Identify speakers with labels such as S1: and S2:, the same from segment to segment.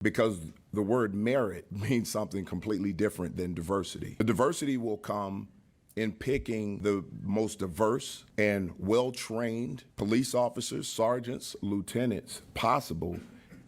S1: because the word merit means something completely different than diversity. The diversity will come in picking the most diverse and well-trained police officers, sergeants, lieutenants possible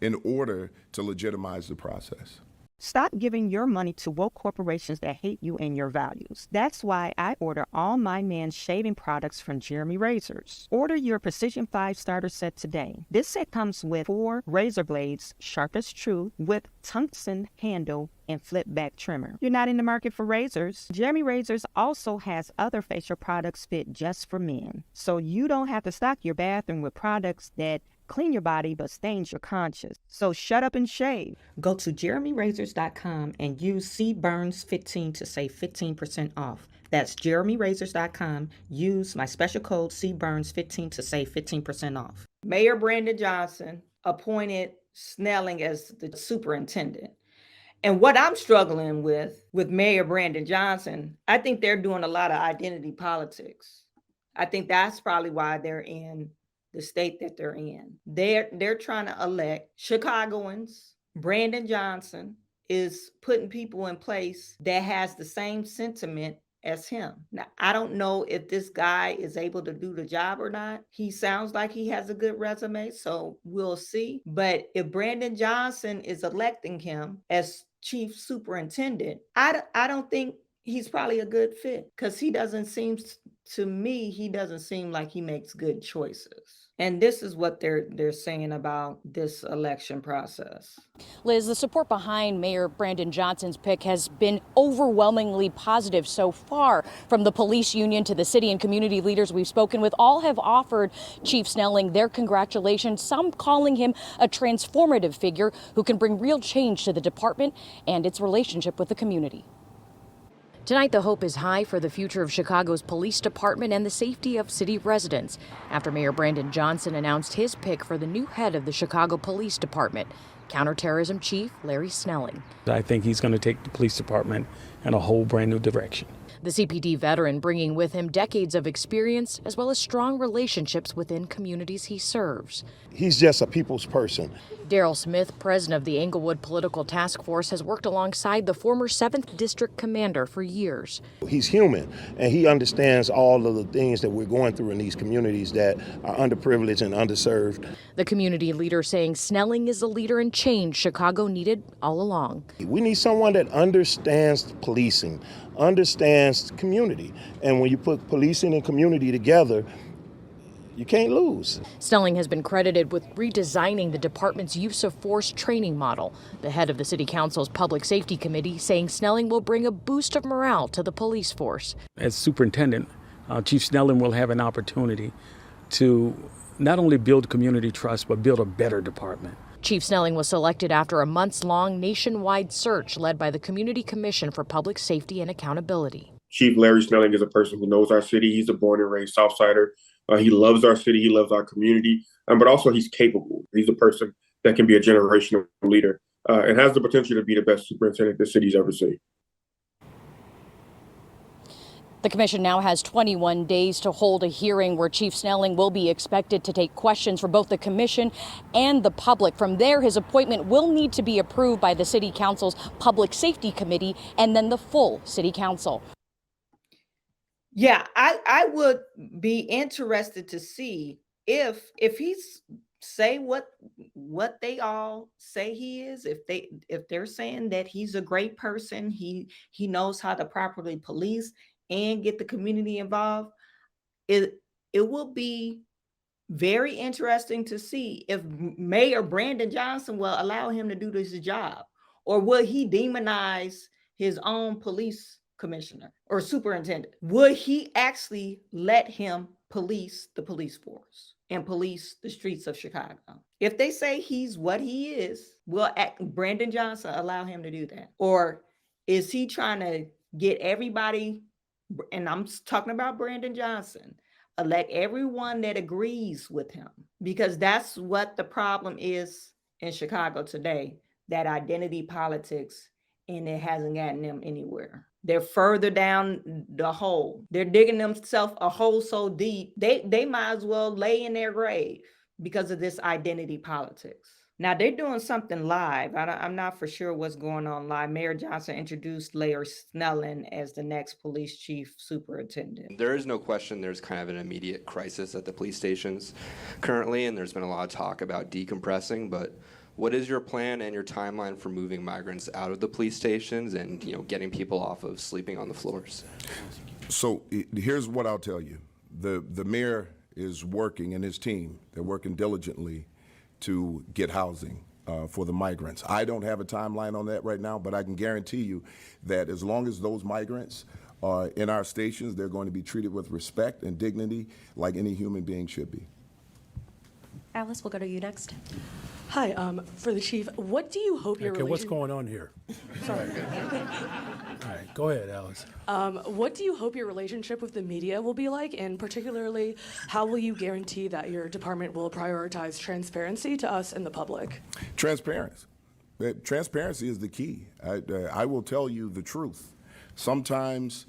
S1: in order to legitimize the process.
S2: Stop giving your money to woke corporations that hate you and your values. That's why I order all my man's shaving products from Jeremy Razors. Order your Precision 5 starter set today. This set comes with 4 razor blades, sharp as true, with tungsten handle and flip back trimmer. You're not in the market for razors? Jeremy Razors also has other facial products fit just for men. So you don't have to stock your bathroom with products that clean your body but stains your conscience. So shut up and shave. Go to jeremyrazors.com and use cburns15 to save 15% off. That's jeremyrazors.com. Use my special code cburns15 to save 15% off. Mayor Brandon Johnson appointed Snelling as the superintendent. And what I'm struggling with Mayor Brandon Johnson, I think they're doing a lot of identity politics. I think that's probably why they're in the state that they're in. They're trying to elect Chicagoans. Brandon Johnson is putting people in place that has the same sentiment as him. Now, I don't know if this guy is able to do the job or not. He sounds like he has a good resume, so we'll see. But if Brandon Johnson is electing him as chief superintendent, I don't think he's probably a good fit, because he doesn't seem like he makes good choices. And this is what they're saying about this election process.
S3: Liz, the support behind Mayor Brandon Johnson's pick has been overwhelmingly positive so far. From the police union to the city and community leaders we've spoken with, all have offered Chief Snelling their congratulations, some calling him a transformative figure who can bring real change to the department and its relationship with the community. Tonight, the hope is high for the future of Chicago's police department and the safety of city residents after Mayor Brandon Johnson announced his pick for the new head of the Chicago Police Department, Counterterrorism Chief Larry Snelling.
S4: I think he's going to take the police department in a whole brand new direction.
S3: The CPD veteran bringing with him decades of experience as well as strong relationships within communities he serves.
S5: He's just a people's person.
S3: Daryl Smith, president of the Englewood Political Task Force, has worked alongside the former 7th District commander for years.
S5: He's human, and he understands all of the things that we're going through in these communities that are underprivileged and underserved.
S3: The community leader saying Snelling is the leader in change Chicago needed all along.
S5: We need someone that understands policing, understands community, and when you put policing and community together, you can't lose.
S3: Snelling has been credited with redesigning the department's use of force training model. The head of the City Council's Public Safety Committee saying Snelling will bring a boost of morale to the police force.
S4: As superintendent, Chief Snelling will have an opportunity to not only build community trust, but build a better department.
S3: Chief Snelling was selected after a months-long nationwide search led by the Community Commission for Public Safety and Accountability.
S6: Chief Larry Snelling is a person who knows our city. He's a born and raised Southsider. He loves our city. He loves our community, but also he's capable. He's a person that can be a generational leader and has the potential to be the best superintendent the city's ever seen.
S3: The commission now has 21 days to hold a hearing where Chief Snelling will be expected to take questions for both the commission and the public. From there, his appointment will need to be approved by the City Council's Public Safety Committee and then the full City Council.
S2: Yeah, I would be interested to see if he's say what they all say he is, if they're saying that he's a great person, he knows how to properly police and get the community involved. It will be very interesting to see if Mayor Brandon Johnson will allow him to do this job, or will he demonize his own police commissioner or superintendent? Would he actually let him police the police force and police the streets of Chicago? If they say he's what he is, will Brandon Johnson allow him to do that? Or is he trying to get everybody, and I'm talking about Brandon Johnson, elect everyone that agrees with him? Because that's what the problem is in Chicago today, that identity politics, and it hasn't gotten them anywhere. They're further down the hole. They're digging themselves a hole so deep, they might as well lay in their grave because of this identity politics. Now they're doing something live. I'm not for sure what's going on live. Mayor Johnson introduced Mayor Snelling as the next police chief superintendent.
S7: There is no question there's kind of an immediate crisis at the police stations currently, and there's been a lot of talk about decompressing, but what is your plan and your timeline for moving migrants out of the police stations and, getting people off of sleeping on the floors?
S1: So here's what I'll tell you. The mayor is working, and his team, they're working diligently to get housing for the migrants. I don't have a timeline on that right now, but I can guarantee you that as long as those migrants are in our stations, they're going to be treated with respect and dignity like any human being should be.
S8: Alice, we'll go to you next.
S9: Hi, for the chief, what do you hope your
S10: Okay, what's going on here?
S9: Sorry.
S10: All right, go ahead, Alice.
S9: What do you hope your relationship with the media will be like, and particularly, how will you guarantee that your department will prioritize transparency to us and the public?
S1: Transparency. Transparency is the key. I will tell you the truth. Sometimes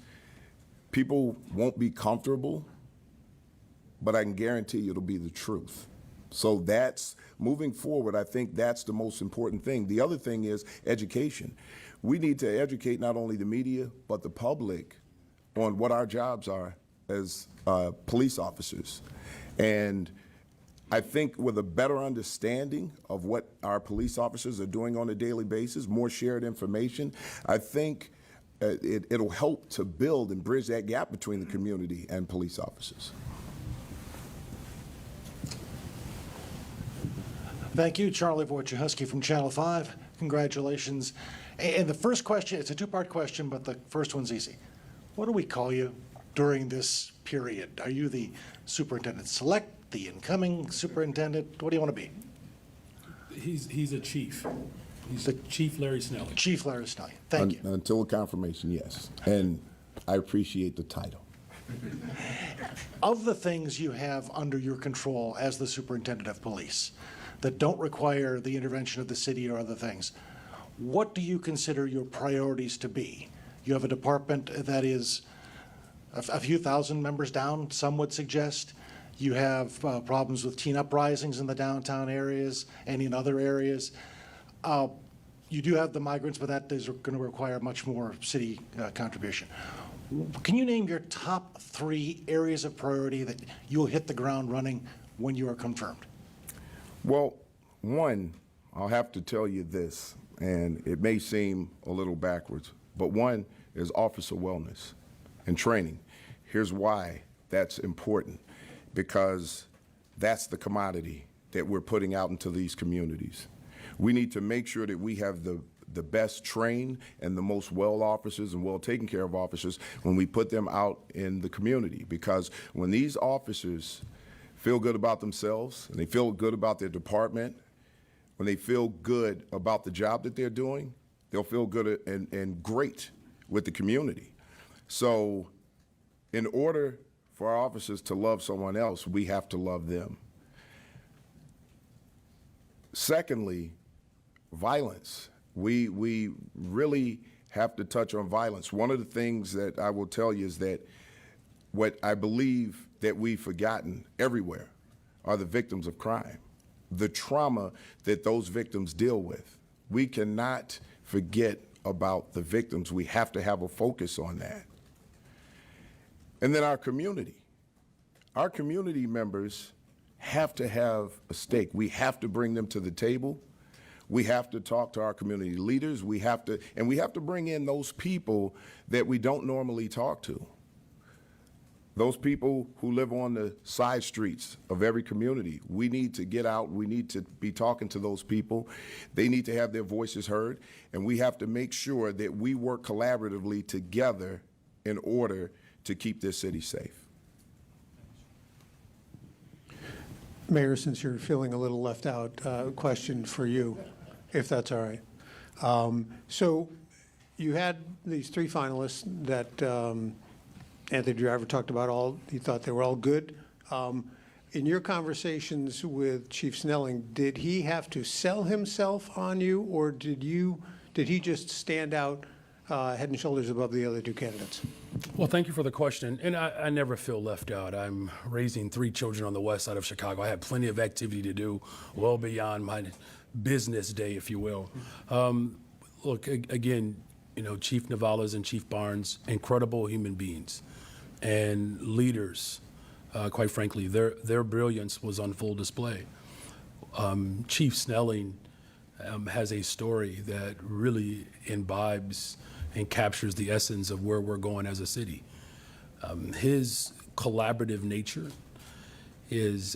S1: people won't be comfortable, but I can guarantee you it'll be the truth. So that's, moving forward, I think that's the most important thing. The other thing is education. We need to educate not only the media, but the public on what our jobs are as police officers. And I think with a better understanding of what our police officers are doing on a daily basis, more shared information, I think it'll help to build and bridge that gap between the community and police officers.
S11: Thank you, Charlie Wojciechowski from Channel 5. Congratulations. And the first question, it's a two-part question, but the first one's easy. What do we call you during this period? Are you the superintendent-select, the incoming superintendent? What do you want to be?
S10: He's a chief. He's the Chief Larry Snelling.
S11: Chief Larry Snelling. Thank you.
S1: Until a confirmation, yes. And I appreciate the title.
S11: Of the things you have under your control as the superintendent of police that don't require the intervention of the city or other things, what do you consider your priorities to be? You have a department that is a few thousand members down, some would suggest. You have problems with teen uprisings in the downtown areas and in other areas. You do have the migrants, but that is going to require much more city contribution. Can you name your top 3 areas of priority that you'll hit the ground running when you are confirmed?
S1: Well, one, I'll have to tell you this, and it may seem a little backwards, but one is officer wellness and training. Here's why that's important, because that's the commodity that we're putting out into these communities. We need to make sure that we have the best trained and the most well officers and well taken care of officers when we put them out in the community, because when these officers feel good about themselves and they feel good about their department, when they feel good about the job that they're doing, they'll feel good and great with the community. So in order for our officers to love someone else, we have to love them. Secondly, violence. We really have to touch on violence. One of the things that I will tell you is that what I believe that we've forgotten everywhere are the victims of crime, the trauma that those victims deal with. We cannot forget about the victims. We have to have a focus on that. And then our community members have to have a stake. We have to bring them to the table. We have to talk to our community leaders. We have to bring in those people that we don't normally talk to. Those people who live on the side streets of every community. We need to get out. We need to be talking to those people. They need to have their voices heard. And we have to make sure that we work collaboratively together in order to keep this city safe.
S12: Mayor, since you're feeling a little left out, question for you, if that's all right. So you had these 3 finalists that Anthony Driver talked about. He thought they were all good. In your conversations with Chief Snelling, did he have to sell himself on you, or did he just stand out head and shoulders above the other 2 candidates?
S10: Well, thank you for the question. And I never feel left out. I'm raising 3 children on the west side of Chicago. I have plenty of activity to do well beyond business day, if you will. Look, again, Chief Navales and Chief Barnes, incredible human beings and leaders. Quite frankly, their brilliance was on full display. Chief Snelling has a story that really imbibes and captures the essence of where we're going as a city. His collaborative nature is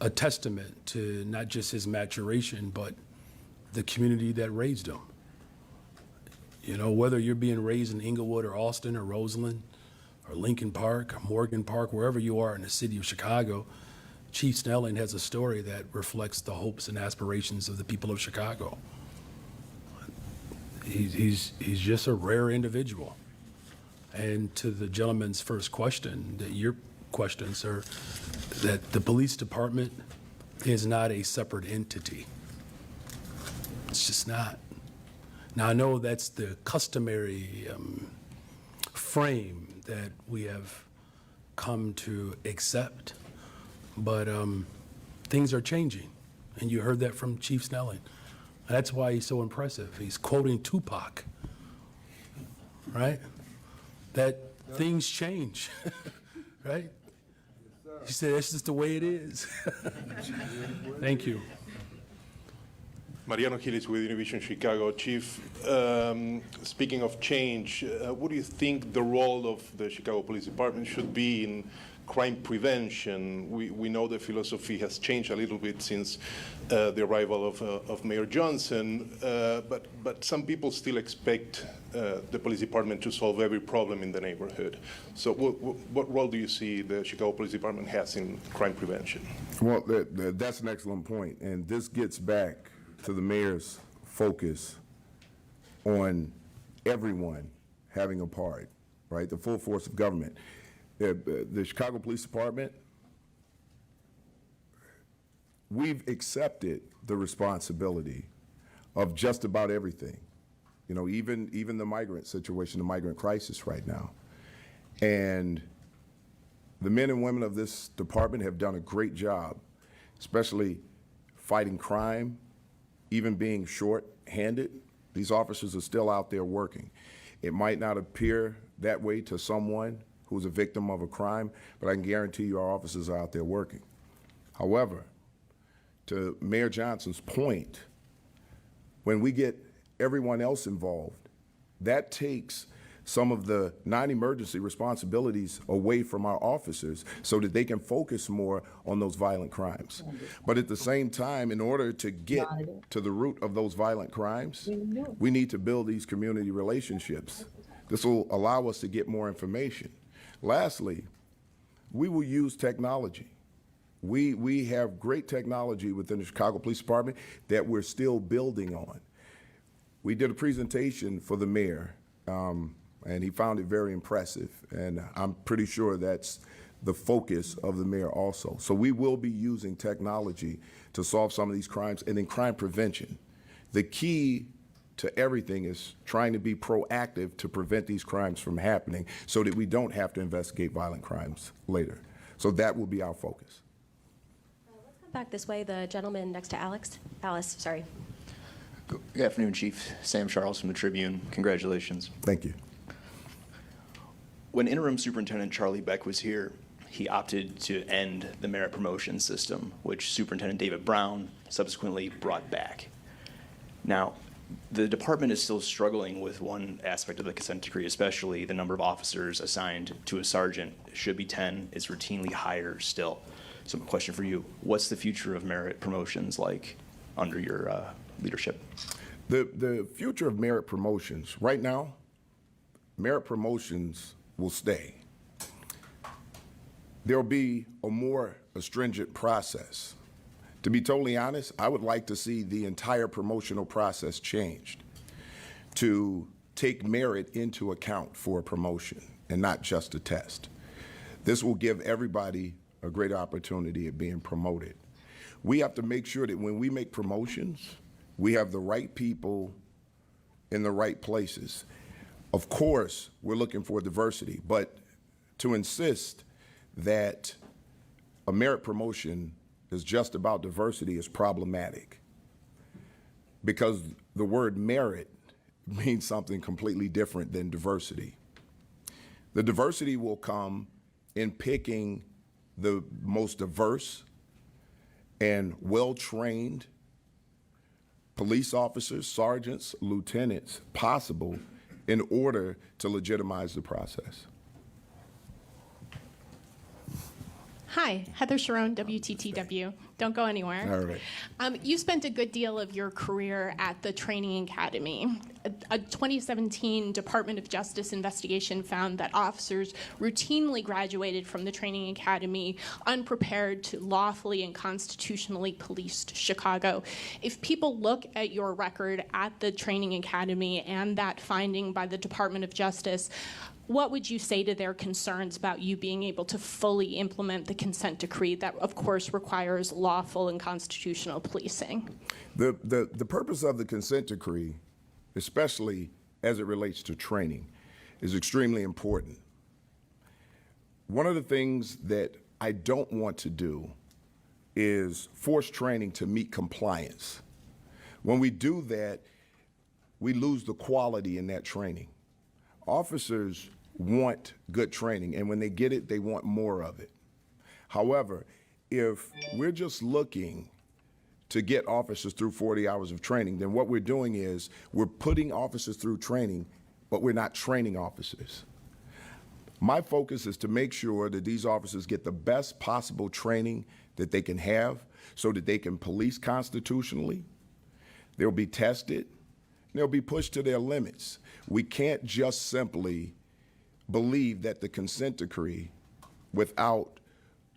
S10: a testament to not just his maturation, but the community that raised him. Whether you're being raised in Inglewood or Austin or Roseland or Lincoln Park, or Morgan Park, wherever you are in the city of Chicago, Chief Snelling has a story that reflects the hopes and aspirations of the people of Chicago. He's just a rare individual. And to the gentleman's first question, your question, sir, that the police department is not a separate entity. It's just not. Now, I know that's the customary frame that we have come to accept, but things are changing, and you heard that from Chief Snelling. That's why he's so impressive. He's quoting Tupac, right? That things change, right? He said, that's just the way it is. Thank you.
S13: Mariano Gillis with Univision Chicago. Chief, speaking of change, what do you think the role of the Chicago Police Department should be in crime prevention? We know the philosophy has changed a little bit since the arrival of Mayor Johnson, but some people still expect the police department to solve every problem in the neighborhood. So what role do you see the Chicago Police Department has in crime prevention?
S1: Well, that's an excellent point, and this gets back to the mayor's focus on everyone having a part, right? The full force of government. The Chicago Police Department, we've accepted the responsibility of just about everything. Even the migrant situation, the migrant crisis right now. And the men and women of this department have done a great job, especially fighting crime, even being short-handed. These officers are still out there working. It might not appear that way to someone who's a victim of a crime, but I can guarantee you our officers are out there working. However, to Mayor Johnson's point, when we get everyone else involved, that takes some of the non-emergency responsibilities away from our officers so that they can focus more on those violent crimes. But at the same time, in order to get to the root of those violent crimes, we need to build these community relationships. This will allow us to get more information. Lastly, we will use technology. We have great technology within the Chicago Police Department that we're still building on. We did a presentation for the mayor, and he found it very impressive, and I'm pretty sure that's the focus of the mayor also. So we will be using technology to solve some of these crimes, and in crime prevention. The key to everything is trying to be proactive to prevent these crimes from happening so that we don't have to investigate violent crimes later. So that will be our focus.
S8: Let's come back this way, the gentleman next to Alice, sorry.
S14: Good afternoon, Chief. Sam Charles from the Tribune. Congratulations.
S1: Thank you.
S14: When Interim Superintendent Charlie Beck was here, he opted to end the merit promotion system, which Superintendent David Brown subsequently brought back. Now, the department is still struggling with one aspect of the consent decree, especially the number of officers assigned to a sergeant. It should be 10. It's routinely higher still. So my question for you, what's the future of merit promotions like under your leadership?
S1: The future of merit promotions, right now, merit promotions will stay. There'll be a more stringent process. To be totally honest, I would like to see the entire promotional process changed to take merit into account for a promotion and not just a test. This will give everybody a great opportunity at being promoted. We have to make sure that when we make promotions, we have the right people in the right places. Of course, we're looking for diversity, but to insist that a merit promotion is just about diversity is problematic. because the word merit means something completely different than diversity. The diversity will come in picking the most diverse and well-trained police officers, sergeants, lieutenants possible in order to legitimize the process.
S15: Hi, Heather Sharon, WTTW. Don't go anywhere.
S1: All right.
S15: You spent a good deal of your career at the Training Academy. A 2017 Department of Justice investigation found that officers routinely graduated from the Training Academy unprepared to lawfully and constitutionally police Chicago. If people look at your record at the Training Academy and that finding by the Department of Justice, what would you say to their concerns about you being able to fully implement the consent decree that, of course, requires lawful and constitutional policing?
S1: The purpose of the consent decree, especially as it relates to training, is extremely important. One of the things that I don't want to do is force training to meet compliance. When we do that, we lose the quality in that training. Officers want good training, and when they get it, they want more of it. However, if we're just looking to get officers through 40 hours of training, then what we're doing is we're putting officers through training, but we're not training officers. My focus is to make sure that these officers get the best possible training that they can have so that they can police constitutionally. They'll be tested, and they'll be pushed to their limits. We can't just simply believe that the consent decree, without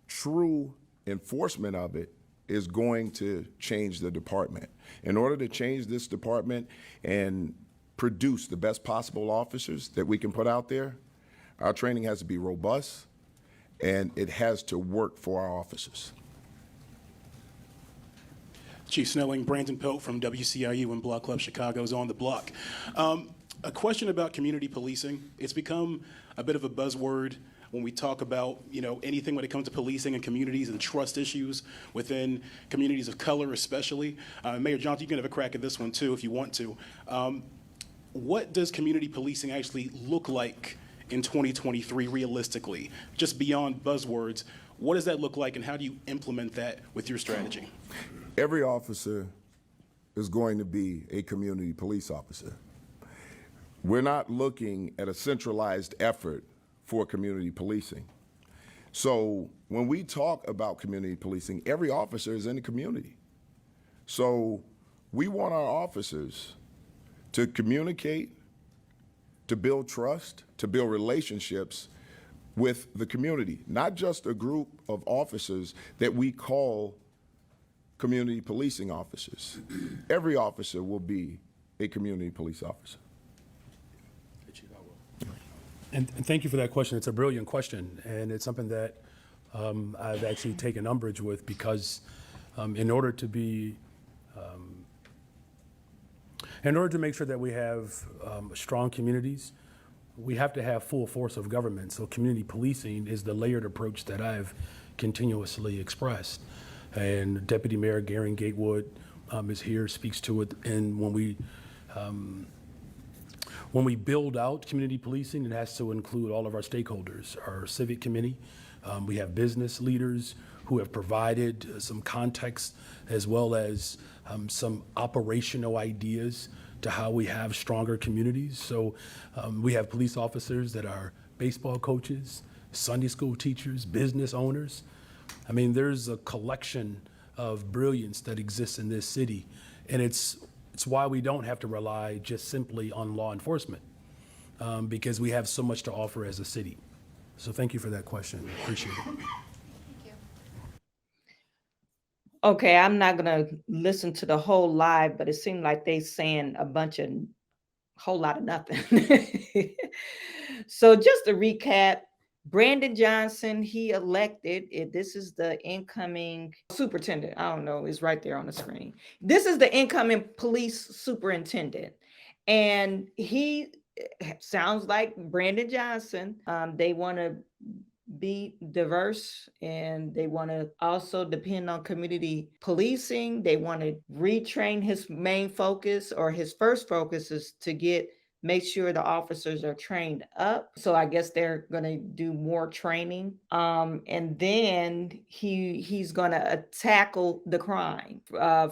S1: true enforcement of it, is going to change the department. In order to change this department and produce the best possible officers that we can put out there, our training has to be robust and it has to work for our officers.
S16: Chief Snelling, Brandon Pope from WCIU and Block Club Chicago is on the block. A question about community policing. It's become a bit of a buzzword when we talk about, anything when it comes to policing and communities and trust issues within communities of color especially. Mayor Johnson, you can have a crack at this one too if you want to. What does community policing actually look like in 2023 realistically? Just beyond buzzwords, what does that look like and how do you implement that with your strategy?
S1: Every officer is going to be a community police officer. We're not looking at a centralized effort for community policing. So when we talk about community policing, every officer is in the community. So we want our officers to communicate, to build trust, to build relationships with the community, not just a group of officers that we call community policing officers. Every officer will be a community police officer.
S10: And thank you for that question. It's a brilliant question, and it's something that I've actually taken umbrage with because in order to make sure that we have strong communities, we have to have full force of government. So community policing is the layered approach that I've continuously expressed. And Deputy Mayor Garen Gatewood is here, speaks to it. And when we build out community policing, it has to include all of our stakeholders, our civic committee. We have business leaders who have provided some context as well as some operational ideas to how we have stronger communities. So we have police officers that are baseball coaches, Sunday school teachers, business owners. I mean, there's a collection of brilliance that exists in this city, and it's why we don't have to rely just simply on law enforcement, because we have so much to offer as a city. So thank you for that question. Appreciate it.
S2: Okay, I'm not gonna listen to the whole live, but it seemed like they saying whole lot of nothing. So just to recap, Brandon Johnson, he elected, this is the incoming superintendent. I don't know, it's right there on the screen. This is the incoming police superintendent. And he sounds like Brandon Johnson. They want to be diverse, and they want to also depend on community policing. They want to retrain. His main focus, or his first focus, is to make sure the officers are trained up. So I guess they're going to do more training. And then he's going to tackle the crime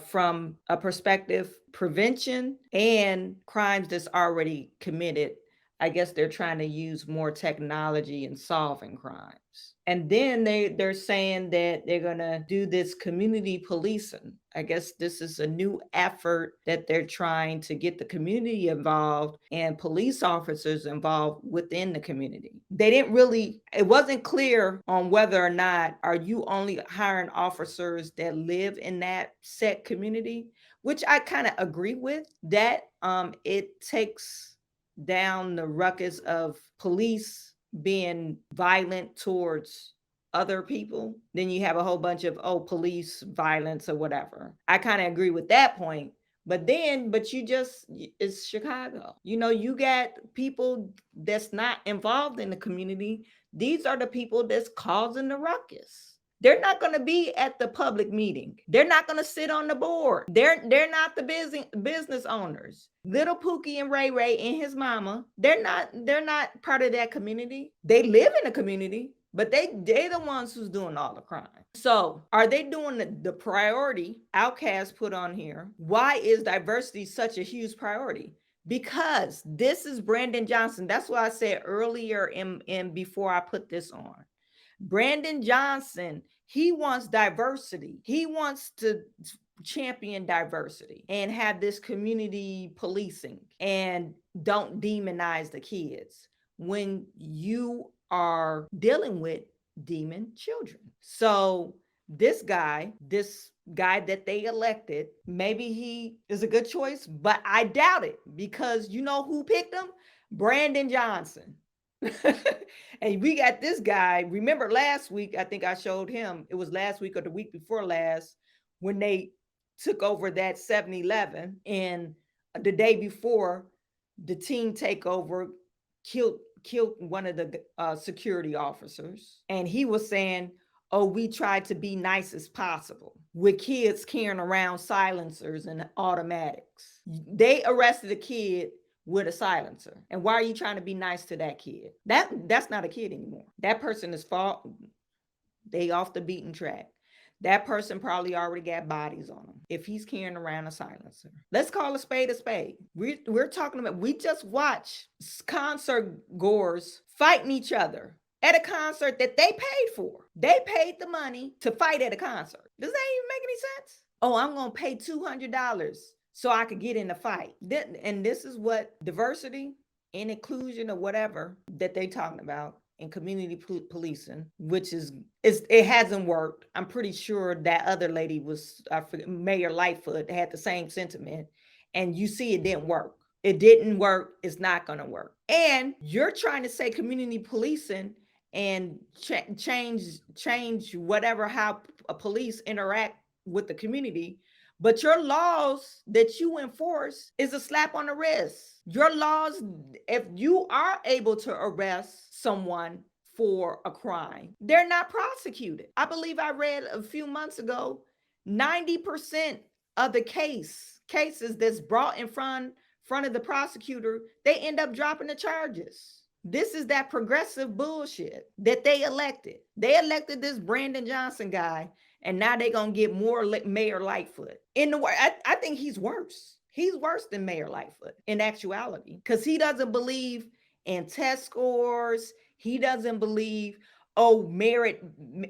S2: from a perspective prevention and crimes that's already committed. I guess they're trying to use more technology in solving crimes. And then they're saying that they're going to do this community policing. I guess this is a new effort that they're trying to get the community involved and police officers involved within the community. It wasn't clear on whether or not are you only hiring officers that live in that set community, which I kind of agree with, that it takes down the ruckus of police being violent towards other people. Then you have a whole bunch of police violence or whatever. I kind of agree with that point. But it's Chicago. You got people that's not involved in the community. These are the people that's causing the ruckus. They're not going to be at the public meeting. They're not going to sit on the board. They're not the business owners. Little Pookie and Ray Ray and his mama, they're not part of that community. They live in the community, but they're the ones who's doing all the crime. So are they doing the priority Outkast put on here? Why is diversity such a huge priority? Because this is Brandon Johnson. That's what I said earlier in before I put this on. Brandon Johnson, he wants diversity. He wants to champion diversity and have this community policing and don't demonize the kids when you are dealing with demon children. So this guy that they elected, maybe he is a good choice, but I doubt it, because you know who picked him? Brandon Johnson. And we got this guy. Remember last week, I think I showed him, it was last week or the week before last, when they took over that 7-Eleven, and the day before, the team takeover killed one of the security officers. And he was saying, we tried to be nice as possible, with kids carrying around silencers and automatics. They arrested a kid with a silencer. And why are you trying to be nice to that kid? That's not a kid anymore. That person is they off the beaten track. That person probably already got bodies on them if he's carrying around a silencer. Let's call a spade a spade. We're talking about, we just watched concert goers fighting each other at a concert that they paid for. They paid the money to fight at a concert. Does that even make any sense? I'm going to pay $200 so I could get in a fight. And this is what diversity and inclusion or whatever that they talking about in community policing, which it hasn't worked. I'm pretty sure that other lady Mayor Lightfoot had the same sentiment, and you see it didn't work. It didn't work. It's not going to work. And you're trying to say community policing and change whatever, how police interact with the community. But your laws that you enforce is a slap on the wrist. Your laws, if you are able to arrest someone for a crime, they're not prosecuted. I believe I read a few months ago, 90% of the cases that's brought in front of the prosecutor, they end up dropping the charges. This is that progressive bullshit that they elected. They elected this Brandon Johnson guy, and now they're going to get more Mayor Lightfoot. I think he's worse. He's worse than Mayor Lightfoot in actuality, because he doesn't believe in test scores. He doesn't believe, merit.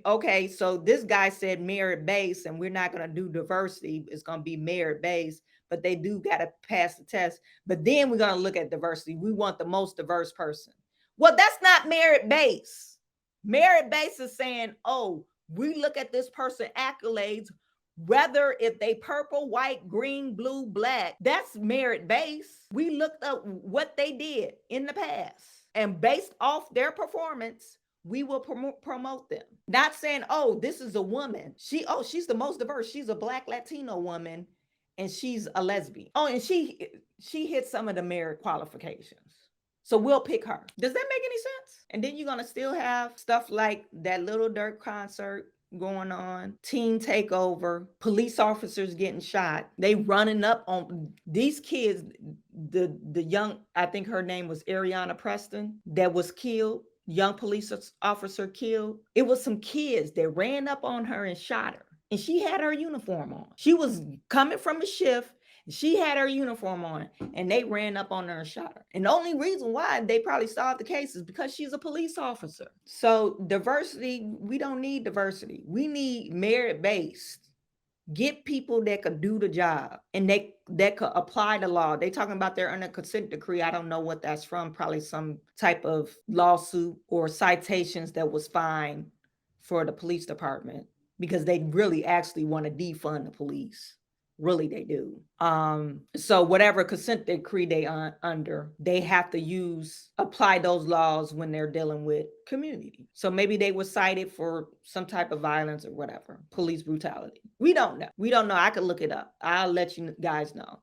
S2: Okay, so this guy said merit-based, and we're not going to do diversity. It's going to be merit-based, but they do got to pass the test. But then we're going to look at diversity. We want the most diverse person. Well, that's not merit-based. Merit-based is saying, we look at this person accolades, whether if they purple, white, green, blue, black, that's merit-based. We looked up what they did in the past, and based off their performance, we will promote them. Not saying, this is a woman. She's the most diverse. She's a Black Latino woman, and she's a lesbian. And she hit some of the merit qualifications. So we'll pick her. Does that make any sense? And then you're going to still have stuff like that Little Dirk concert going on, teen takeover, police officers getting shot. They running up on these kids. The young, I think her name was Ariana Preston, that was killed, young police officer killed. It was some kids that ran up on her and shot her. And she had her uniform on. She was coming from a shift. She had her uniform on, and they ran up on her and shot her. And the only reason why they probably solved the case is because she's a police officer. So diversity, we don't need diversity. We need merit-based. Get people that could do the job and that could apply the law. They talking about they're under consent decree. I don't know what that's from. Probably some type of lawsuit or citations that was fined for the police department because they really actually want to defund the police. Really, they do. So whatever consent decree they under, they have to apply those laws when they're dealing with community. So maybe they were cited for some type of violence or whatever, police brutality. We don't know. We don't know. I could look it up. I'll let you guys know.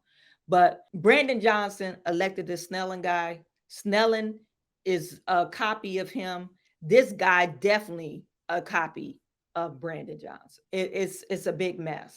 S2: But Brandon Johnson elected this Snelling guy. Snelling is a copy of him. This guy definitely a copy of Brandon Johnson. It's a big mess.